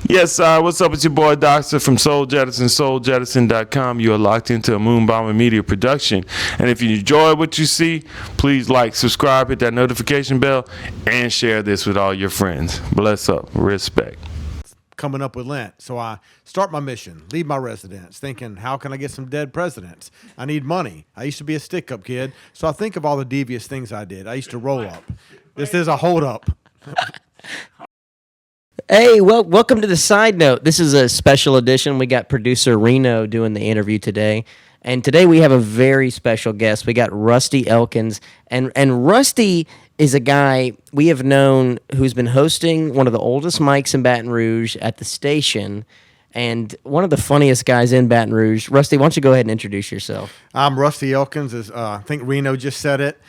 Yes, what's up? It's your boy Docsta from Soul Jettison, souljettison.com. You are locked into a Moonbombing Media production. And if you enjoy what you see, please like, subscribe, hit that notification bell, and share this with all your friends. Bless up. Respect. Coming up with Lent. So I start my mission, leave my residence, thinking, how can I get some dead presidents? I need money. I used to be a stick-up kid, so I think of all the devious things I did. I used to roll up. This is a hold-up. Hey, well, welcome to the Side Note. This is a special edition. We got producer Reno doing the interview today. And today we have a very special guest. We got Rusty Elkins. And Rusty is a guy we have known who's been hosting one of the oldest mics in Baton Rouge at the station and one of the funniest guys in Baton Rouge. Rusty, why don't you go ahead and introduce yourself? I'm Rusty Elkins. I think Reno just said it.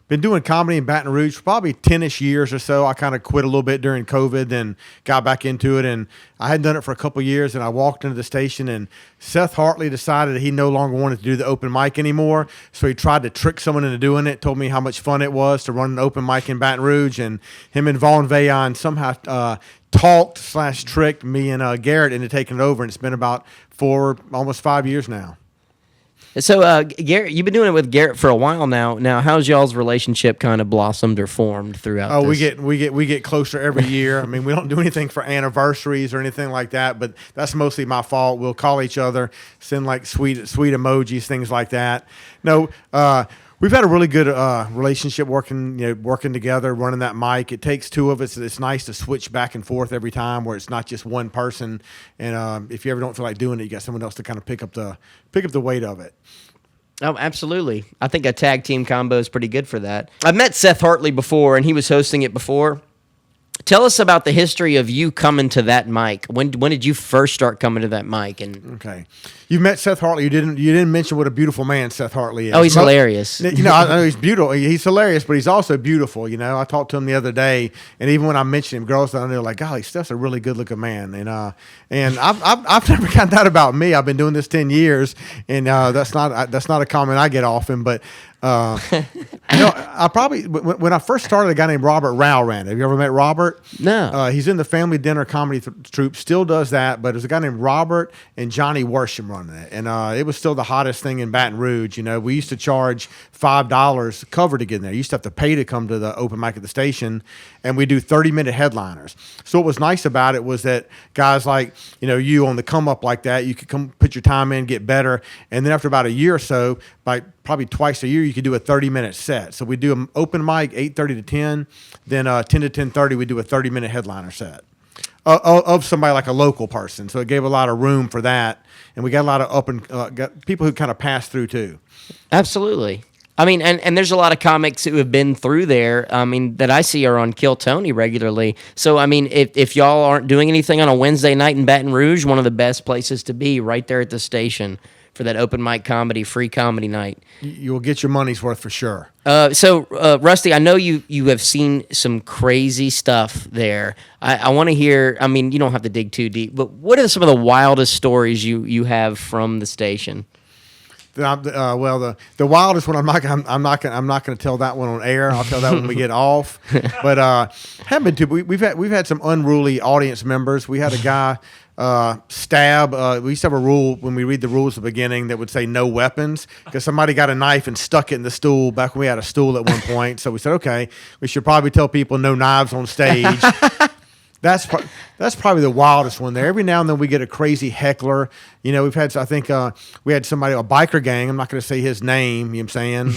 Been doing comedy in Baton Rouge for probably 10-ish years or so. I kind of quit a little bit during COVID, then got back into it, and I hadn't done it for a couple of years, and I walked into the station, and Seth Hartley decided that he no longer wanted to do the open mic anymore, so he tried to trick someone into doing it, told me how much fun it was to run an open mic in Baton Rouge, and him and Vaughn Vayon somehow talked/tricked me and Garrett into taking it over, and it's been about almost 5 years now. So, Garrett, you've been doing it with Garrett for a while now. Now, how's y'all's relationship kind of blossomed or formed throughout? Oh, this? we get closer every year. I mean, we don't do anything for anniversaries or anything like that, but that's mostly my fault. We'll call each other, send like sweet emojis, things like that. No, we've had a really good relationship working together, running that mic. It takes two of us. It's nice to switch back and forth every time, where it's not just one person. And if you ever don't feel like doing it, you got someone else to kind of pick up the weight of it. Oh, absolutely. I think a tag team combo is pretty good for that. I've met Seth Hartley before, and he was hosting it before. Tell us about the history of you coming to that mic. When did you first start coming to that mic? And okay, you've met Seth Hartley. You didn't mention what a beautiful man Seth Hartley is. Oh, he's hilarious. I know he's beautiful. He's hilarious, but he's also beautiful. I talked to him the other day, and even when I mentioned him, girls down there were like, "Golly, Steph's a really good looking man." And I've never gotten that about me. I've been doing this 10 years, and that's not a comment I get often, but. I probably when I first started, a guy named Robert Rao ran. Have you ever met Robert? No. He's in the Family Dinner comedy troupe. Still does that, but there's a guy named Robert and Johnny Worsham running it, and it was still the hottest thing in Baton Rouge. We used to charge $5 cover to get in there. You used to have to pay to come to the open mic at the station, and we do 30-minute headliners. So what was nice about it was that guys like you on the come up like that, you could come put your time in, get better, and then after about a year or so, by probably twice a year, you could do a 30-minute set. So we do an open mic 8:30 to 10, then 10 to 10:30 we do a 30-minute headliner set of somebody like a local person. So it gave a lot of room for that, and we got a lot of got people who kind of passed through too. Absolutely. I mean, and there's a lot of comics who have been through there. I mean, that I see are on Kill Tony regularly. So I mean, if y'all aren't doing anything on a Wednesday night in Baton Rouge, one of the best places to be, right there at the station, for that open mic comedy, free comedy night. You'll get your money's worth for sure. So, Rusty, I know you have seen some crazy stuff there. I want to hear, I mean, you don't have to dig too deep, but what are some of the wildest stories you have from the station? The wildest one, I'm not going to tell that one on air. I'll tell that when we get off. But haven't been too. We've had some unruly audience members. We had a guy stab. We used to have a rule when we read the rules at the beginning that would say no weapons, because somebody got a knife and stuck it in the stool back when we had a stool at one point. So we said, okay, we should probably tell people no knives on stage. That's probably the wildest one there. Every now and then we get a crazy heckler. We've had, I think we had somebody, a biker gang. I'm not going to say his name, you know what I'm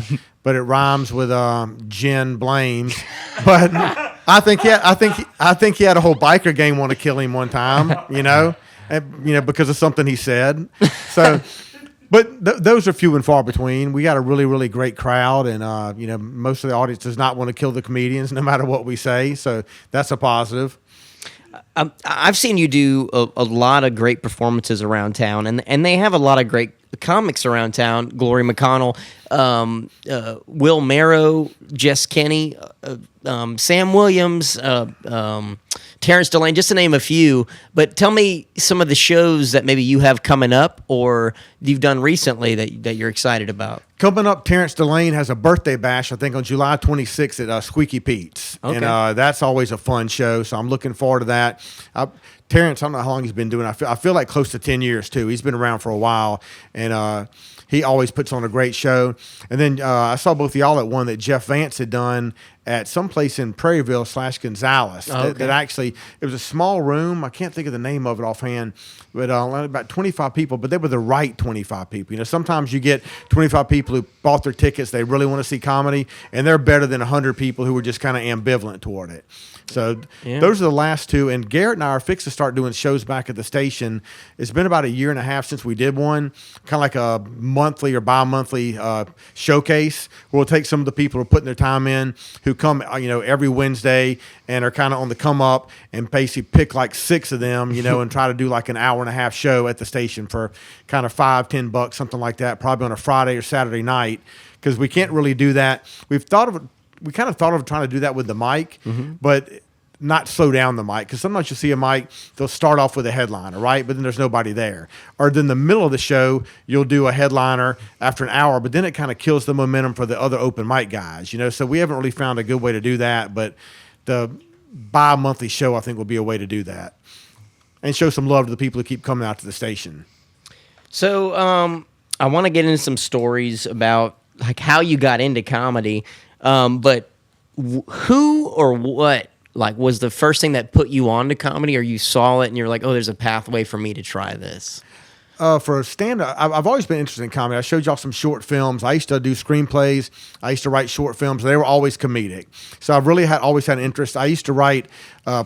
saying? But it rhymes with Jen Blames. But I think he had a whole biker gang want to kill him one time, because of something he said. So but those are few and far between. We got a really, really great crowd, and most of the audience does not want to kill the comedians, no matter what we say. So that's a positive. I've seen you do a lot of great performances around town, and they have a lot of great comics around town. Glory McConnell, Will Marrow, Jess Kenny, Sam Williams, Terrence Delane, just to name a few. But tell me some of the shows that maybe you have coming up or you've done recently that you're excited about. Coming up, Terrence Delane has a birthday bash, I think, on July 26th at Squeaky Pete's. Okay. And that's always a fun show, so I'm looking forward to that. Terrence, I don't know how long he's been doing it. I feel like close to 10 years, too. He's been around for a while, and he always puts on a great show. And then I saw both of y'all at one that Jeff Vance had done at some place in Prairieville/Gonzales. That actually, it was a small room. I can't think of the name of it offhand, but about 25 people, but they were the right 25 people. You know, sometimes you get 25 people who bought their tickets, they really want to see comedy, and they're better than 100 people who were just kind of ambivalent toward it. So those are the last two. And Garrett and I are fixed to start doing shows back at the station. It's been about a year and a half since we did one, kind of like a monthly or bi-monthly showcase where we'll take some of the people who are putting their time in, who come every Wednesday and are kind of on the come up, and basically pick like 6 of them, and try to do like an hour and a half show at the station for kind of $5-10, something like that, probably on a Friday or Saturday night, because we can't really do that. We kind of thought of trying to do that with the mic, but not slow down the mic, because sometimes you'll see a mic, they'll start off with a headliner, right? But then there's nobody there. Or then the middle of the show, you'll do a headliner after an hour, but then it kind of kills the momentum for the other open mic guys, So we haven't really found a good way to do that, but the bi-monthly show, I think, will be a way to do that. And show some love to the people who keep coming out to the station. So I want to get into some stories about like how you got into comedy, but who or what was the first thing that put you on to comedy, or you saw it and you're like, oh, there's a pathway for me to try this? For a stand-up, I've always been interested in comedy. I showed y'all some short films. I used to do screenplays. I used to write short films. They were always comedic. So I've really always had an interest. I used to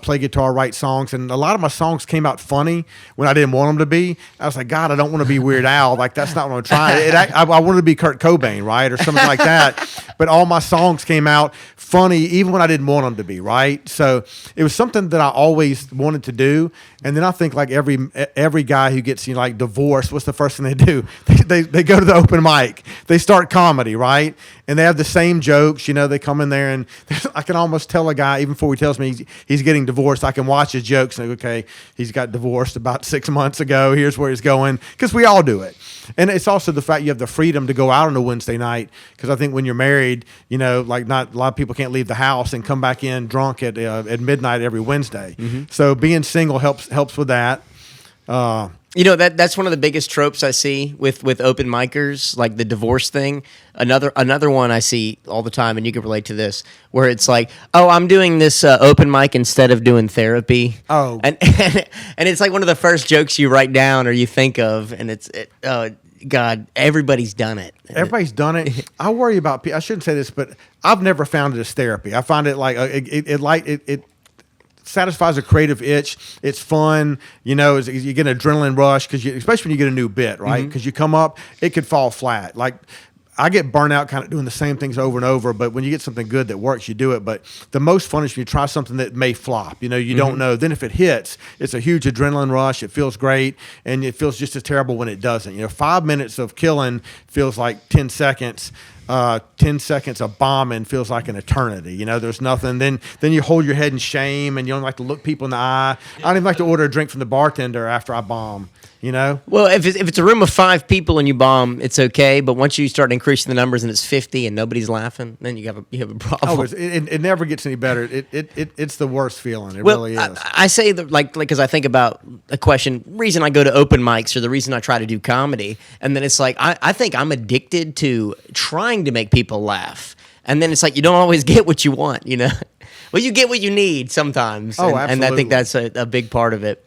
play guitar, write songs, and a lot of my songs came out funny when I didn't want them to be. I was like, God, I don't want to be Weird Al. Like, that's not what I'm trying. I wanted to be Kurt Cobain, right, or something like that. But all my songs came out funny, even when I didn't want them to be, right? So it was something that I always wanted to do. And then I think like every guy who gets like divorced, what's the first thing they do? They go to the open mic. They start comedy, right? And they have the same jokes. They come in there, and I can almost tell a guy, even before he tells me he's getting divorced, I can watch his jokes and think, okay, he's got divorced about 6 months ago. Here's where he's going, because we all do it. And it's also the fact you have the freedom to go out on a Wednesday night, because I think when you're married, like not a lot of people can't leave the house and come back in drunk at midnight every Wednesday. So being single helps with that. That's one of the biggest tropes I see with open micers, like the divorce thing. Another one I see all the time, and you can relate to this, where it's like, oh, I'm doing this open mic instead of doing therapy. Oh, and it's like one of the first jokes you write down or you think of, and God, everybody's done it. Everybody's done it. I worry about people. I shouldn't say this, but I've never found it as therapy. I find it like it satisfies a creative itch. It's fun, you get an adrenaline rush, because especially when you get a new bit, right? Because you come up, it could fall flat. Like, I get burnt out kind of doing the same things over and over, but when you get something good that works, you do it. But the most fun is when you try something that may flop. You don't know. Then if it hits, it's a huge adrenaline rush. It feels great, and it feels just as terrible when it doesn't. 5 minutes of killing feels like 10 seconds. 10 seconds of bombing feels like an eternity. There's nothing. Then you hold your head in shame, and you don't like to look people in the eye. I don't even like to order a drink from the bartender after I bomb. Well, if it's a room of 5 people and you bomb, it's okay. But once you start increasing the numbers and it's 50 and nobody's laughing, then you have a problem. Oh, it never gets any better. It's the worst feeling. It really is. I say that like because I think about a question. Reason I go to open mics, or the reason I try to do comedy, and then it's like I think I'm addicted to trying to make people laugh, and then it's like you don't always get what you want. Well, you get what you need sometimes. Oh, absolutely. And I think that's a big part of it.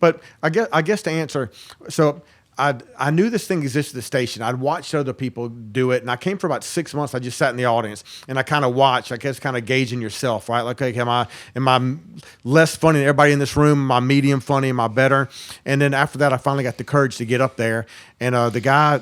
But I guess to answer, so I knew this thing existed at the station. I'd watched other people do it, and I came for about 6 months. I just sat in the audience, and I kind of watched. I guess kind of gauging yourself, right? Like, okay, am I less funny than everybody in this room? Am I medium funny? Am I better? And then after that, I finally got the courage to get up there. And the guy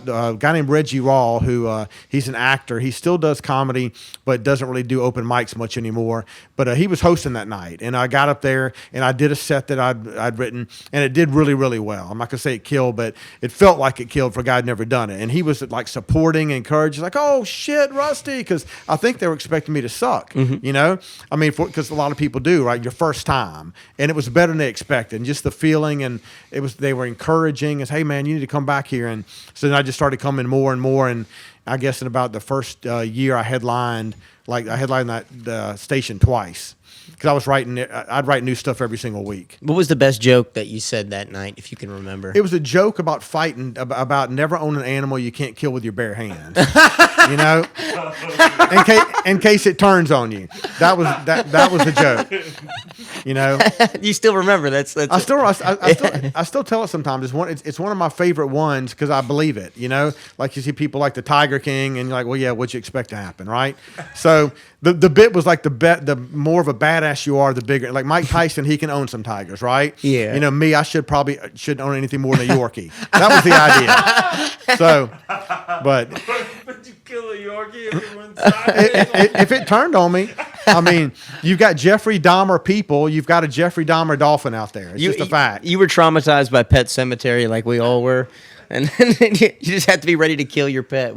named Reggie Raw, who he's an actor. He still does comedy, but doesn't really do open mics much anymore. But he was hosting that night, and I got up there and I did a set that I'd written, and it did really, really well. I'm not gonna say it killed, but it felt like it killed for a guy who'd never done it. And he was like supporting and encouraging, like, "Oh shit, Rusty," because I think they were expecting me to suck. I mean, because a lot of people do, right? Your first time, and it was better than they expected. And just the feeling, and they were encouraging. As, "Hey man, you need to come back here." And so then I just started coming more and more, and I guess in about the first year, I headlined that station twice because I was writing. I'd write new stuff every single week. What was the best joke that you said that night, if you can remember? It was a joke about fighting, about never owning an animal you can't kill with your bare hands. In case it turns on you. That was the joke. You still remember? That's I still tell it sometimes. It's one of my favorite ones because I believe it. Like you see people like the Tiger King, and you're like, well, yeah, what'd you expect to happen, right? So the bit was like the more of a badass you are, the bigger. Like Mike Tyson, he can own some tigers, right? Yeah. Me, I shouldn't own anything more than a Yorkie. That was the idea. So, but you kill a Yorkie every one time. if it turned on me, I mean, you've got Jeffrey Dahmer people, you've got a Jeffrey Dahmer dolphin out there. It's just a fact. You were traumatized by Pet Cemetery like we all were. And you just have to be ready to kill your pet.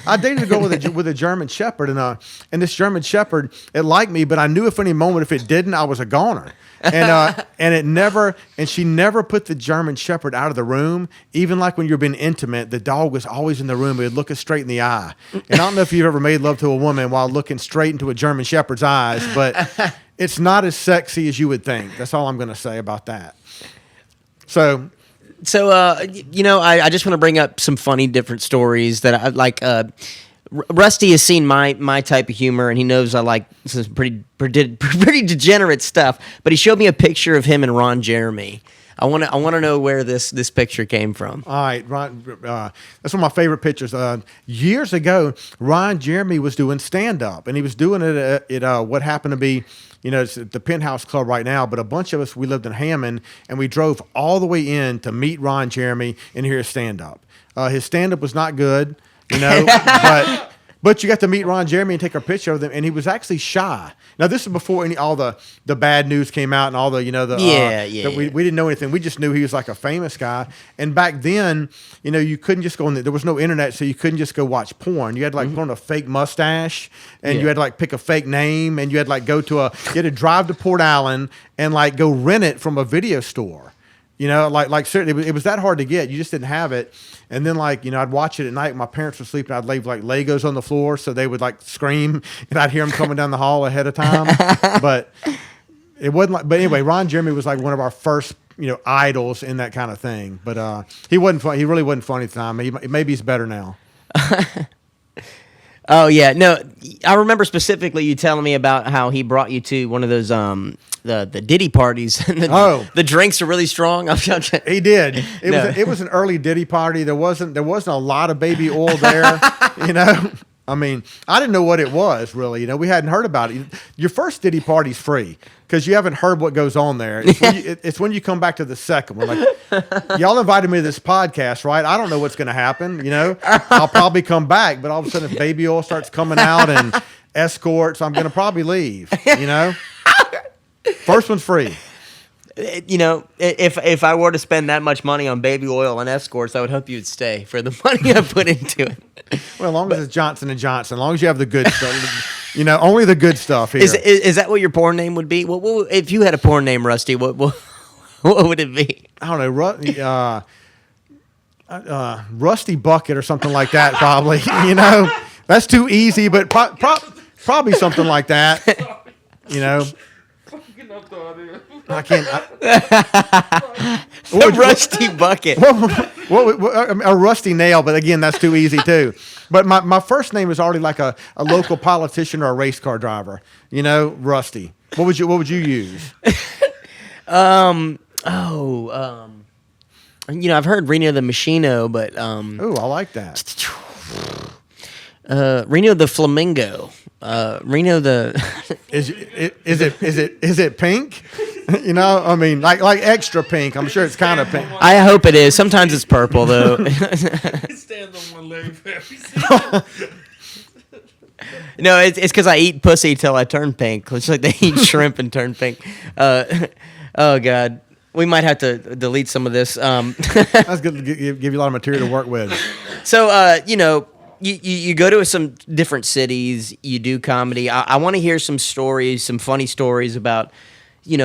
I dated a girl with a German Shepherd, and this German Shepherd, it liked me, but I knew if any moment if it didn't, I was a goner. And she never put the German Shepherd out of the room. Even like when you're being intimate, the dog was always in the room. It would look us straight in the eye. And I don't know if you've ever made love to a woman while looking straight into a German Shepherd's eyes, but it's not as sexy as you would think. That's all I'm going to say about that. So, I just want to bring up some funny different stories that I like. Rusty has seen my type of humor, and he knows I like some pretty degenerate stuff. But he showed me a picture of him and Ron Jeremy. I want to know where this picture came from. All right, Ron. That's one of my favorite pictures. Years ago, Ron Jeremy was doing stand up, and he was doing it at what happened to be. It's at the Penthouse Club right now, but a bunch of us, we lived in Hammond, and we drove all the way in to meet Ron Jeremy and hear his stand-up. His stand-up was not good, but you got to meet Ron Jeremy and take a picture of him, and he was actually shy. Now, this is before all the bad news came out and all the, we didn't know anything. We just knew he was like a famous guy. And back then, you couldn't just go on there was no internet, so you couldn't just go watch porn. You had to put on a fake mustache, and you had to pick a fake name, and you had to you had to drive to Port Allen and go rent it from a video store. Seriously, it was that hard to get. You just didn't have it. And then, I'd watch it at night. My parents were sleeping. I'd leave Legos on the floor, so they would scream, and I'd hear them coming down the hall ahead of time. But it wasn't. But anyway, Ron Jeremy was one of our first, idols in that kind of thing. But he wasn't fun. He really wasn't funny at the time. Maybe he's better now. Oh yeah, no, I remember specifically you telling me about how he brought you to one of those the Diddy parties. And the drinks are really strong. He did. It was an early Diddy party. There wasn't a lot of baby oil there. I mean, I didn't know what it was really. We hadn't heard about it. Your first Diddy party's free because you haven't heard what goes on there. It's when you come back to the second one. Y'all invited me to this podcast, right? I don't know what's going to happen. I'll probably come back, but all of a sudden, if baby oil starts coming out and escorts, I'm going to probably leave. First one's free. If I were to spend that much money on baby oil and escorts, I would hope you'd stay for the money I put into it. Well, as long as it's Johnson & Johnson, as long as you have the good stuff, only the good stuff here. Is that what your porn name would be? What if you had a porn name, Rusty? What would it be? I don't know, Rusty Bucket or something like that, probably. That's too easy, but probably something like that. I can't. Rusty Bucket. A rusty nail, but again, that's too easy too. But my first name is already like a local politician or a race car driver. Rusty. What would you use? I've heard Reno the Machino, but oh, I like that. Reno the Flamingo. Reno the is it pink? I mean, like extra pink. I'm sure it's kind of pink. I hope it is. Sometimes it's purple though. It stands on one leg for every No, it's because I eat pussy till I turn pink. It's like they eat shrimp and turn pink. Oh God, we might have to delete some of this. That's good. Give you a lot of material to work with. So You go to some different cities, you do comedy. I want to hear some stories, some funny stories about,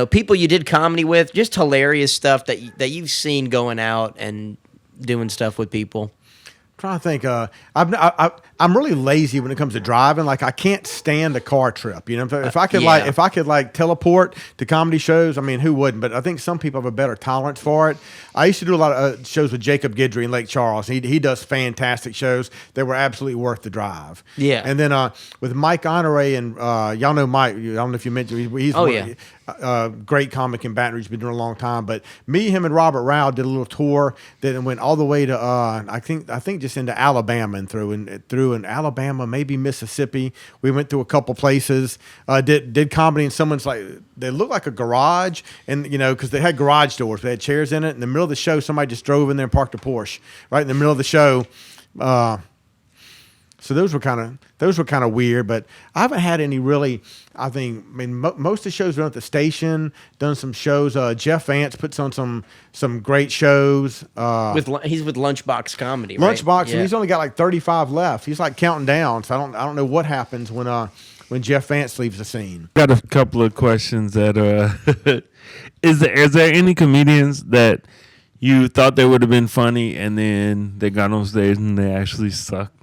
people you did comedy with, just hilarious stuff that you've seen going out and doing stuff with people. I'm trying to think. I'm really lazy when it comes to driving. Like I can't stand a car trip. You know, if I could Yeah. if I could teleport to comedy shows, I mean, who wouldn't? But I think some people have a better tolerance for it. I used to do a lot of shows with Jacob Guidry in Lake Charles. He does fantastic shows that were absolutely worth the drive. Yeah. And then with Mike Honore and y'all know Mike. I don't know if you mentioned he's great comic in Baton Rouge, been doing it a long time. But me, him, and Robert Rao did a little tour that went all the way to I think just into Alabama and through in Alabama, maybe Mississippi. We went through a couple places. Did comedy in someone's they looked like a garage, and because they had garage doors, they had chairs in it. In the middle of the show, somebody just drove in there and parked a Porsche right in the middle of the show. So those were kind of weird, but I haven't had any really. I mean, most of the shows were at the station. Done some shows. Jeff Vance puts on some great shows. He's with Lunchbox Comedy, right? Lunchbox, Yeah. and he's only got like 35 left. He's like counting down. So I don't know what happens when Jeff Vance leaves the scene. Got a couple of questions that is there any comedians that you thought they would have been funny and then they got on stage and they actually sucked?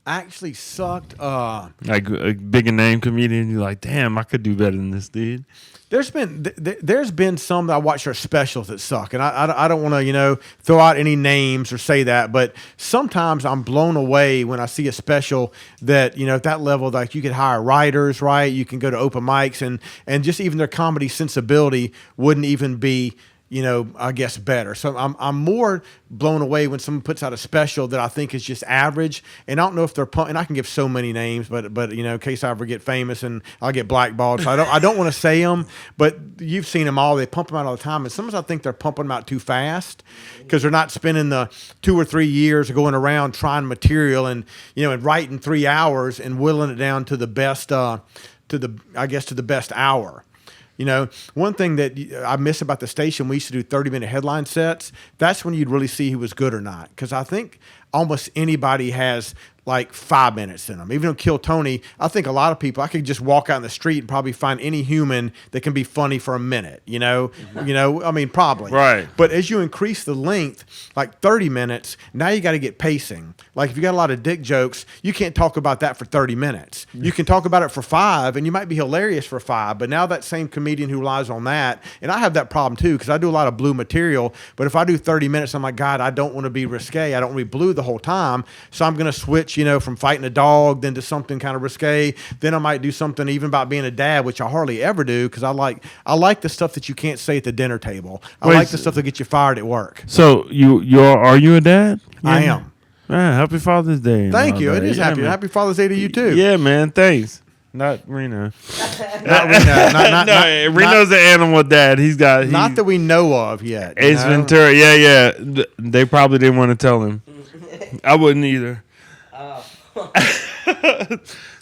Actually sucked. Like a bigger name comedian, you're like, damn, I could do better than this dude. There's been some that I watch their specials that suck, and I don't want to throw out any names or say that, but sometimes I'm blown away when I see a special that at that level, like you could hire writers, right? You can go to open mics, and just even their comedy sensibility wouldn't even be I guess better. So I'm more blown away when someone puts out a special that I think is just average. And I don't know if they're and I can give so many names, but in case I ever get famous and I'll get blackballed. So I don't want to say them, but you've seen them all. They pump them out all the time. And sometimes I think they're pumping them out too fast because they're not spending the 2 or 3 years going around trying material and and writing 3 hours and whittling it down to the best to the best hour. One thing that I miss about the station, we used to do 30-minute headline sets. That's when you'd really see who was good or not. Because I think almost anybody has like 5 minutes in them. Even on Kill Tony, I think a lot of people, I could just walk out in the street and probably find any human that can be funny for a minute, I mean, probably. Right. But as you increase the length, like 30 minutes, now you got to get pacing. Like if you got a lot of dick jokes, you can't talk about that for 30 minutes. You can talk about it for 5 and you might be hilarious for 5, but now that same comedian who relies on that, and I have that problem too, because I do a lot of blue material, but if I do 30 minutes, I'm like, God, I don't want to be risque. I don't want to be blue the whole time. So I'm going to switch, from fighting a dog then to something kind of risque. Then I might do something even about being a dad, which I hardly ever do because I like the stuff that you can't say at the dinner table. I like the stuff that get you fired at work. So are you a dad? I am. Man, happy Father's Day. and Thank all you. that. It is happy. Man. Happy Father's Day to you too. Yeah, man. Thanks. Not Reno. Not Reno. No, Reno's an animal dad. Not that we know of yet. Ace Ventura. Yeah. They probably didn't want to tell him. I wouldn't either.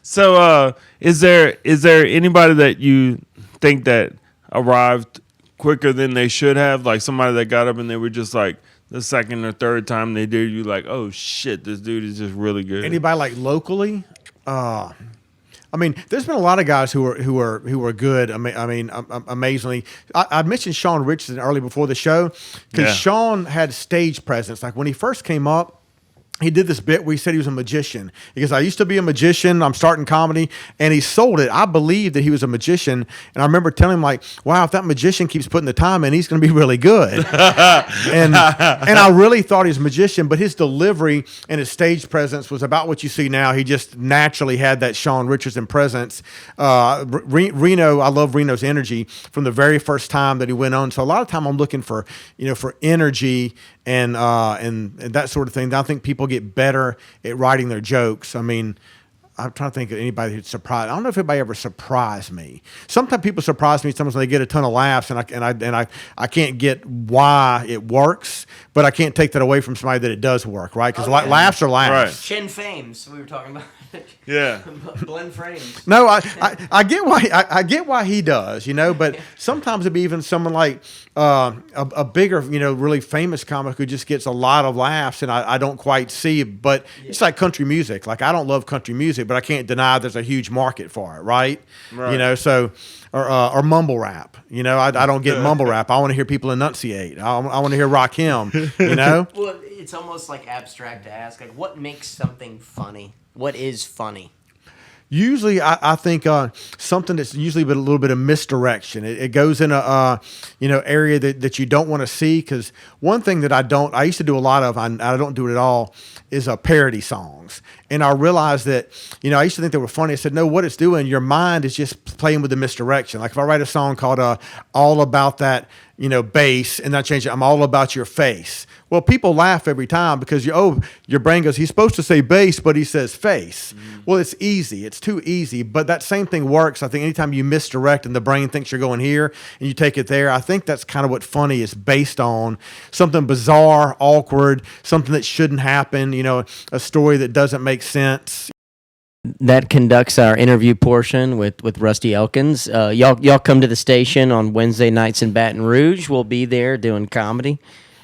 So, is there anybody that you think that arrived quicker than they should have? Like somebody that got up and they were just like the second or third time they did, you like, oh shit, this dude is just really good. Anybody like locally? I mean, there's been a lot of guys who are good. I mean, amazingly. I mentioned Sean Richardson early before the show because Sean had stage presence. Like when he first came up, he did this bit where he said he was a magician. He goes, I used to be a magician. I'm starting comedy. And he sold it. I believed that he was a magician. And I remember telling him, like, wow, if that magician keeps putting the time in, he's going to be really good. and I really thought he was a magician. But his delivery and his stage presence was about what you see now. He just naturally had that Sean Richardson presence. Reno, I love Reno's energy from the very first time that he went on. So a lot of time I'm looking for energy and that sort of thing. I think people get better at writing their jokes. I mean, I'm trying to think of anybody who'd surprise. I don't know if anybody ever surprised me. Sometimes people surprise me. Sometimes they get a ton of laughs, and I can't get why it works, but I can't take that away from somebody that it does work, right? Because laughs are laughs. Right. Chin Fames, we were talking about. Yeah. Blend frames. No, I get why he does, but sometimes it'd be even someone like a bigger, really famous comic who just gets a lot of laughs, and I don't quite see. But it's like country music. Like I don't love country music, but I can't deny there's a huge market for it, right? So or mumble rap. I don't get mumble rap. I want to hear people enunciate. I want to hear Rakim. Well, it's almost like abstract to ask. Like, what makes something funny? What is funny? Usually, I think something that's usually a little bit of misdirection. It goes in a area that you don't want to see. Because one thing that I used to do a lot of, I don't do it at all, is parody songs. And I realized that, I used to think they were funny. I said, no, what it's doing, your mind is just playing with the misdirection. Like if I write a song called All About That, bass, and I change it, I'm all about your face. Well, people laugh every time because your brain goes, he's supposed to say bass, but he says face. Mm-hmm. Well, it's easy. It's too easy. But that same thing works. I think anytime you misdirect and the brain thinks you're going here and you take it there, I think that's kind of what funny is based on. Something bizarre, awkward, something that shouldn't happen, a story that doesn't make sense. That conducts our interview portion with Rusty Elkins. Y'all come to the station on Wednesday nights in Baton Rouge. We'll be there doing comedy.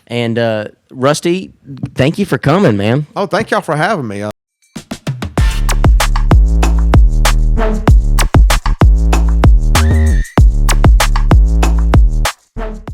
And Rusty, thank you for coming, man. Oh, thank y'all for having me.